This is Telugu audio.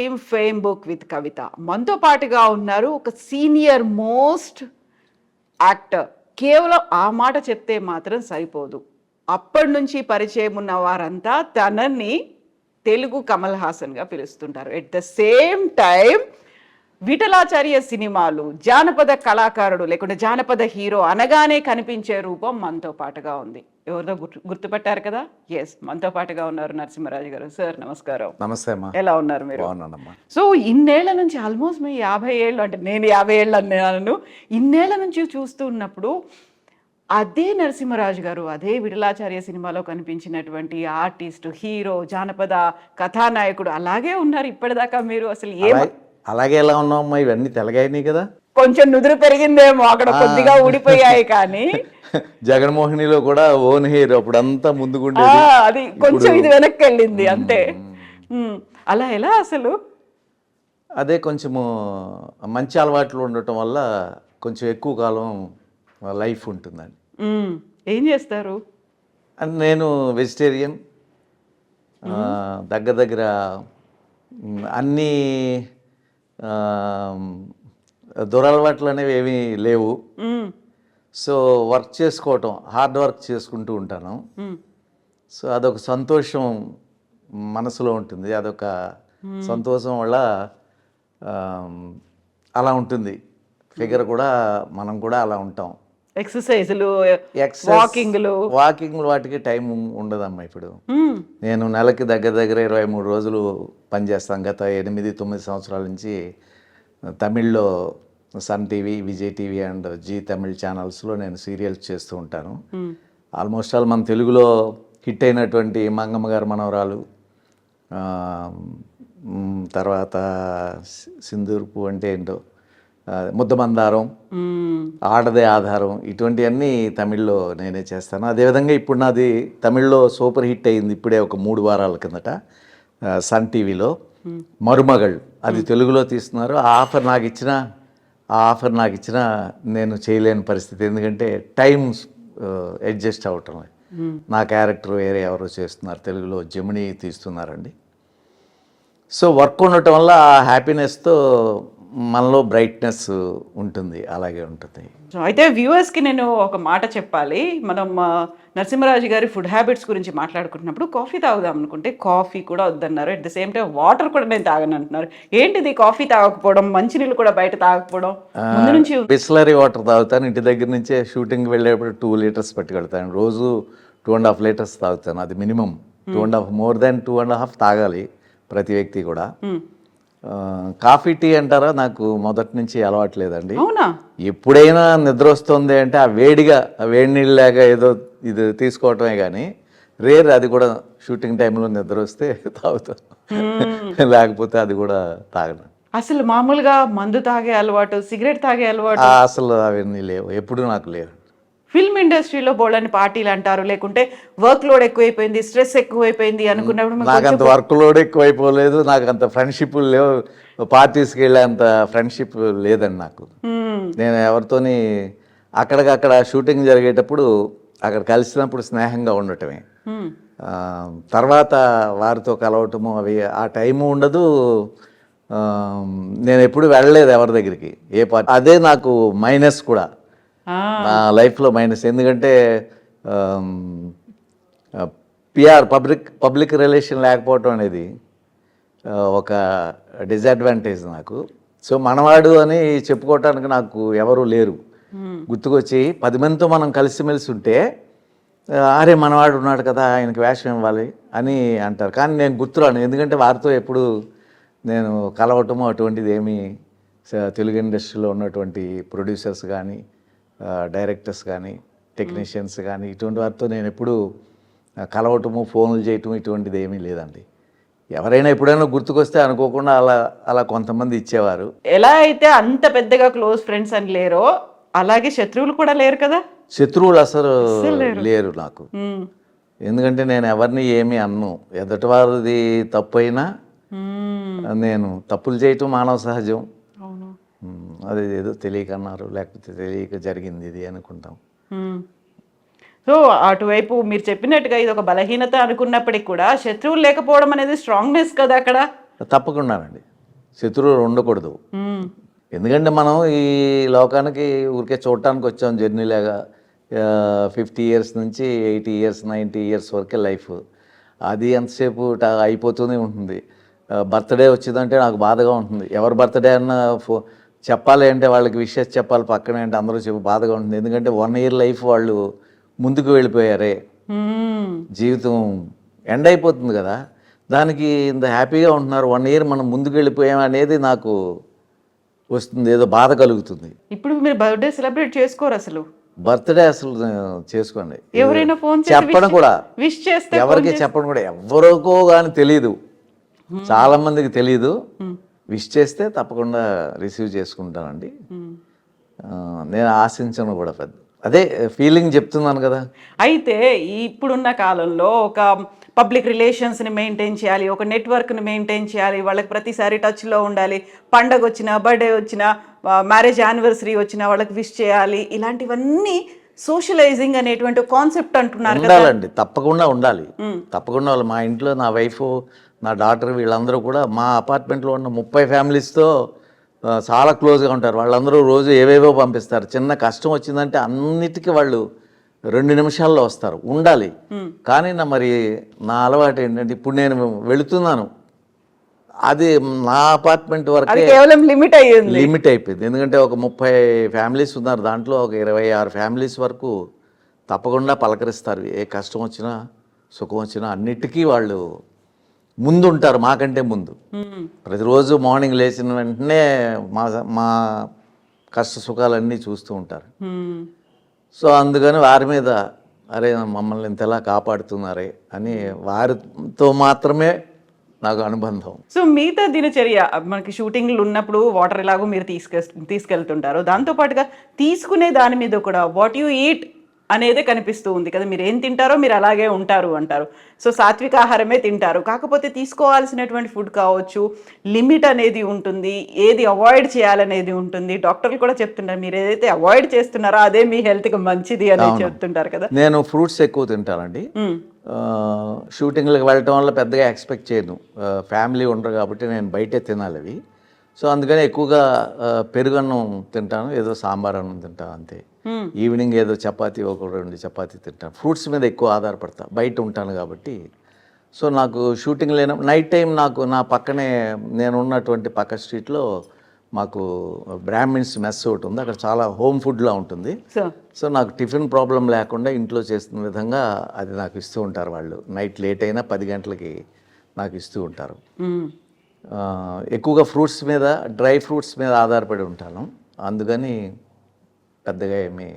టీమ్ ఫేమ్ బుక్ విత్ కవిత. మనతో పాటుగా ఉన్నారు ఒక సీనియర్ మోస్ట్ యాక్టర్. కేవలం ఆ మాట చెప్తే మాత్రం సరిపోదు. అప్పటి నుంచి పరిచయం ఉన్న వారంతా తనని తెలుగు కమల్ హాసన్గా పిలుస్తుంటారు. At the same time Vithalacharya సినిమాలు, జానపద కళాకారుడు లేకుంటే జానపద హీరో అనగానే కనిపించే రూపం మనతో పాటుగా ఉంది. ఎవరిదో గుర్తుపట్టారు కదా? ఎస్, మనతో పాటుగా ఉన్నారు నరసింహరాజు గారు. సార్ నమస్కారం. నమస్తే అమ్మా. ఎలా ఉన్నారు మీరు? బాగున్నానమ్మా. సో ఇన్నేళ్ల నుంచి ఆల్మోస్ట్ మీ 50 ఏళ్ళు, అంటే నేను 50 ఏళ్ళు అన్నాను, ఇన్నేళ్ల నుంచి చూస్తూ ఉన్నప్పుడు అదే నరసింహరాజు గారు, అదే విఠలాచార్య సినిమాలో కనిపించినటువంటి ఆర్టిస్ట్, హీరో, జానపద కథానాయకుడు అలాగే ఉన్నారు ఇప్పటిదాకా. మీరు అసలు అలాగే ఎలా ఉన్నావమ్మా? ఇవన్నీ తెలగాయినాయి కదా. కొంచెం నుదురు పెరిగిందేమో, అక్కడ కొద్దిగా ఊడిపోయాయి కానీ జగన్మోహినిలో కూడా ఓన్ హెయిర్ అప్పుడంతా ముందుకుండేది, అది కొంచెం ఇది వెనక్కి వెళ్ళింది అంతే. అలా ఎలా అసలు? అదే కొంచెము మంచి అలవాట్లు ఉండటం వల్ల కొంచెం ఎక్కువ కాలం లైఫ్ ఉంటుందండి. ఏం చేస్తారు? నేను వెజిటేరియన్. దగ్గర దగ్గర అన్నీ దురలవాట్లు అనేవి ఏమీ లేవు. సో వర్క్ చేసుకోవటం, హార్డ్ వర్క్ చేసుకుంటూ ఉంటాను. సో అదొక సంతోషం మనసులో ఉంటుంది. అదొక సంతోషం వల్ల అలా ఉంటుంది. ఫిగర్ కూడా మనం కూడా అలా ఉంటాం. ఎక్సర్సైజ్లు, వాకింగ్లు వాటికి టైం ఉండదమ్మా. ఇప్పుడు నేను నెలకి దగ్గర దగ్గర 23 రోజులు పనిచేస్తాను. గత 8-9 సంవత్సరాల నుంచి తమిళ్లో Sun TV, Vijay TV and Zee Tamil ఛానల్స్లో నేను సీరియల్స్ చేస్తూ ఉంటాను. ఆల్మోస్ట్ ఆల్ మన తెలుగులో హిట్ అయినటువంటి మంగమ్మ గారి మనవరాలు, తర్వాత సింధూర్పు అంటే ఏంటో, ముద్దమందారం, ఆడదే ఆధారం, ఇటువంటివన్నీ తమిళ్లో నేనే చేస్తాను. అదేవిధంగా ఇప్పుడు నాది తమిళ్లో సూపర్ హిట్ అయింది ఇప్పుడే ఒక 3 వారాల కిందట సన్ టీవీలో మరుమగళ్. అది తెలుగులో తీస్తున్నారు. ఆ ఆఫర్ నాకు ఇచ్చిన నేను చేయలేని పరిస్థితి. ఎందుకంటే టైం అడ్జస్ట్ అవ్వటం. నా క్యారెక్టర్ వేరే ఎవరో చేస్తున్నారు, తెలుగులో జమిని తీస్తున్నారండి. సో వర్క్ ఉండటం వల్ల ఆ హ్యాపీనెస్తో మనలో బ్రైట్నెస్ ఉంటుంది, అలాగే ఉంటుంది. అయితే వ్యూవర్స్కి నేను ఒక మాట చెప్పాలి. మనం నరసింహరాజు గారి ఫుడ్ హ్యాబిట్స్ గురించి మాట్లాడుకుంటున్నప్పుడు కాఫీ తాగుదాం అనుకుంటే కాఫీ కూడా వద్దన్నారు. At the same time water కూడా నేను తాగను అంటున్నారు. ఏంటిది కాఫీ తాగకపోవడం, మంచినీళ్ళు కూడా బయట తాగకపోవడం? ముందు నుంచి బిస్లరీ వాటర్ తాగుతాను. ఇంటి దగ్గర నుంచే షూటింగ్కి వెళ్ళేటప్పుడు 2 లీటర్స్ పట్టుకెళ్తాను. రోజు 2.5 లీటర్స్ తాగుతాను. అది మినిమం 2.5, మోర్ దాన్ 2.5 తాగాలి ప్రతి వ్యక్తి కూడా. కాఫీ టీ అంటారా, నాకు మొదటి నుంచి అలవాటు లేదండి. ఎప్పుడైనా నిద్ర వస్తుంది అంటే ఆ వేడి నీళ్ళలాగా ఏదో ఇది తీసుకోవటమే కానీ రేర్. అది కూడా షూటింగ్ టైంలో నిద్ర వస్తే తాగుతాను, లేకపోతే అది కూడా తాగను. అసలు మామూలుగా మందు తాగే అలవాటు, సిగరెట్ తాగే అలవాటు అసలు అవన్నీ లేవు, ఎప్పుడు నాకు లేవు. ఫిల్మ్ ఇండస్ట్రీలో బోల్డని పార్టీలు అంటారు, లేకుంటే వర్క్ లోడ్ ఎక్కువైపోయింది, స్ట్రెస్ ఎక్కువైపోయింది అనుకున్నప్పుడు నాకు అంత వర్క్ లోడ్ ఎక్కువైపోలేదు, నాకు అంత ఫ్రెండ్షిప్లు లేవు, పార్టీస్కి వెళ్ళే అంత ఫ్రెండ్షిప్ లేదండి నాకు. నేను ఎవరితోని అక్కడికక్కడ షూటింగ్ జరిగేటప్పుడు అక్కడ కలిసినప్పుడు స్నేహంగా ఉండటమే, తర్వాత వారితో కలవటము అవి ఆ టైము ఉండదు. నేను ఎప్పుడు వెళ్ళలేదు ఎవరి దగ్గరికి, ఏ పార్టీ. అదే నాకు మైనస్ కూడా, నా లైఫ్లో మైనస్. ఎందుకంటే పిఆర్, పబ్లిక్ రిలేషన్ లేకపోవటం అనేది ఒక డిసడ్వాంటేజ్ నాకు. సో మనవాడు అని చెప్పుకోవటానికి నాకు ఎవరు లేరు. గుర్తుకొచ్చి 10 మందితో మనం కలిసిమెలిసి ఉంటే అరే మనవాడు ఉన్నాడు కదా, ఆయనకి వేషం ఇవ్వాలి అని అంటారు. కానీ నేను గుర్తురాను, ఎందుకంటే వారితో ఎప్పుడు నేను కలవటము అటువంటిది ఏమీ. తెలుగు ఇండస్ట్రీలో ఉన్నటువంటి ప్రొడ్యూసర్స్ కానీ, డైరెక్టర్స్ కానీ, టెక్నీషియన్స్ కానీ, ఇటువంటి వారితో నేను ఎప్పుడు కలవటము, ఫోన్లు చేయటం ఇటువంటిది ఏమీ లేదండి. ఎవరైనా ఎప్పుడైనా గుర్తుకొస్తే అనుకోకుండా అలా కొంతమంది ఇచ్చేవారు. ఎలా అయితే అంత పెద్దగా క్లోజ్ ఫ్రెండ్స్ అని లేరో అలాగే శత్రువులు కూడా లేరు కదా? శత్రువులు అసలు లేరు నాకు. ఎందుకంటే నేను ఎవరిని ఏమీ అన్ను. ఎదుటి వారిది తప్పు అయినా నేను తప్పులు చేయటం మానవ సహజం. అది ఏదో తెలియక అన్నారు, లేకపోతే తెలియక జరిగింది ఇది అనుకుంటాం. సో అటువైపు మీరు చెప్పినట్టుగా ఇది ఒక బలహీనత అనుకున్నప్పటికీ కూడా శత్రువులు లేకపోవడం అనేది స్ట్రాంగ్నెస్ కదా అక్కడ. తప్పకుండానండి, శత్రువులు ఉండకూడదు. ఎందుకంటే మనం ఈ లోకానికి ఊరికే చూడటానికి వచ్చాం జర్నీలాగా. 50 ఇయర్స్ నుంచి 80 ఇయర్స్ 90 ఇయర్స్ వరకే లైఫ్. అది ఎంతసేపు అయిపోతూనే ఉంటుంది. బర్త్డే వచ్చిందంటే నాకు బాధగా ఉంటుంది. ఎవరి బర్త్డే అన్నా చెప్పాలి అంటే వాళ్ళకి విషెస్ చెప్పాలి పక్కనే అంటే అందరూ చెప్పి బాధగా ఉంటుంది. ఎందుకంటే 1 ఇయర్ లైఫ్ వాళ్ళు ముందుకు వెళ్ళిపోయారే, జీవితం ఎండ్ అయిపోతుంది కదా, దానికి ఇంత హ్యాపీగా ఉంటున్నారు. 1 ఇయర్ మనం ముందుకు వెళ్ళిపోయాం అనేది నాకు వస్తుంది, ఏదో బాధ కలుగుతుంది. ఇప్పుడు మీరు బర్త్డే సెలబ్రేట్ చేసుకోరు అసలు? బర్త్డే అసలు చేసుకోండి. ఎవరైనా ఫోన్ చెప్పడం కూడా విష్ చేస్తే ఎవరికి చెప్పడం కూడా ఎవరికో కానీ తెలియదు, చాలా మందికి తెలియదు. విష్ చేస్తే తప్పకుండా రిసీవ్ చేసుకుంటానండి. నేను ఆశించను కూడా పెద్ద, అదే ఫీలింగ్ చెప్తున్నాను కదా. అయితే ఇప్పుడున్న కాలంలో ఒక పబ్లిక్ రిలేషన్స్ని మెయింటైన్ చేయాలి, ఒక నెట్వర్క్ని మెయింటైన్ చేయాలి, వాళ్ళకి ప్రతిసారి టచ్లో ఉండాలి, పండగ వచ్చినా బర్త్డే వచ్చినా మ్యారేజ్ యానివర్సరీ వచ్చినా వాళ్ళకి విష్ చేయాలి, ఇలాంటివన్నీ సోషలైజింగ్ అనేటువంటి కాన్సెప్ట్ అంటున్నారు కదా. ఉండాలండి, తప్పకుండా ఉండాలి, తప్పకుండా. వాళ్ళు మా ఇంట్లో నా వైఫ్ నా డాటర్ వీళ్ళందరూ కూడా మా అపార్ట్మెంట్లో ఉన్న 30 ఫ్యామిలీస్తో చాలా క్లోజ్గా ఉంటారు. వాళ్ళందరూ రోజు ఏవేవో పంపిస్తారు. చిన్న కష్టం వచ్చిందంటే అన్నిటికీ వాళ్ళు 2 నిమిషాల్లో వస్తారు. ఉండాలి. కానీ మరి నా అలవాటు ఏంటంటే ఇప్పుడు నేను వెళుతున్నాను, అది నా అపార్ట్మెంట్ వరకే కేవలం లిమిట్ అయిపోయింది. ఎందుకంటే ఒక 30 ఫ్యామిలీస్ ఉన్నారు, దాంట్లో ఒక 26 ఫ్యామిలీస్ వరకు తప్పకుండా పలకరిస్తారు. ఏ కష్టం వచ్చినా సుఖం వచ్చినా అన్నిటికీ వాళ్ళు ముందు ఉంటారు, మాకంటే ముందు. ప్రతిరోజు మార్నింగ్ లేచిన వెంటనే మా కష్ట సుఖాలన్నీ చూస్తూ ఉంటారు. సో అందుకని వారి మీద అరే మమ్మల్ని ఇంతలా కాపాడుతున్నారే అని వారితో మాత్రమే నాకు అనుబంధం. సో మిగతా దినచర్య, మనకి షూటింగ్లు ఉన్నప్పుడు వాటర్ ఎలాగో మీరు తీసుకెళ్తుంటారు, దాంతోపాటుగా తీసుకునే దాని మీద కూడా వాట్ యు ఈట్ అనేదే కనిపిస్తూ ఉంది కదా. మీరు ఏం తింటారో మీరు అలాగే ఉంటారు అంటారు. సో సాత్విక ఆహారమే తింటారు, కాకపోతే తీసుకోవాల్సినటువంటి ఫుడ్ కావచ్చు, లిమిట్ అనేది ఉంటుంది, ఏది అవాయిడ్ చేయాలనేది ఉంటుంది. డాక్టర్లు కూడా చెప్తుంటారు మీరు ఏదైతే అవాయిడ్ చేస్తున్నారో అదే మీ హెల్త్కి మంచిది అనేది చెప్తుంటారు కదా. నేను ఫ్రూట్స్ ఎక్కువ తింటానండి. షూటింగ్లకు వెళ్ళటం వల్ల పెద్దగా ఎక్స్పెక్ట్ చేయను, ఫ్యామిలీ ఉండరు కాబట్టి నేను బయటే తినాలి అవి. సో అందుకని ఎక్కువగా పెరుగన్నం తింటాను, ఏదో సాంబార్ అన్నం తింటాను అంతే. ఈవినింగ్ ఏదో చపాతీ, 1-2 చపాతీ తింటాను. ఫ్రూట్స్ మీద ఎక్కువ ఆధారపడతా, బయట ఉంటాను కాబట్టి. సో నాకు షూటింగ్ నైట్ టైం నాకు నా పక్కనే నేను ఉన్నటువంటి పక్క స్ట్రీట్లో మాకు బ్రాహ్మిన్స్ మెస్ ఒకటి ఉంది, అక్కడ చాలా హోమ్ ఫుడ్లా ఉంటుంది. సో నాకు టిఫిన్ ప్రాబ్లం లేకుండా ఇంట్లో చేస్తున్న విధంగా అది నాకు ఇస్తూ ఉంటారు వాళ్ళు. నైట్ లేట్ అయినా 10 గంటలకి నాకు ఇస్తూ ఉంటారు. ఎక్కువగా ఫ్రూట్స్ మీద, డ్రై ఫ్రూట్స్ మీద ఆధారపడి ఉంటాను, అందుకని పెద్దగా ఏమీ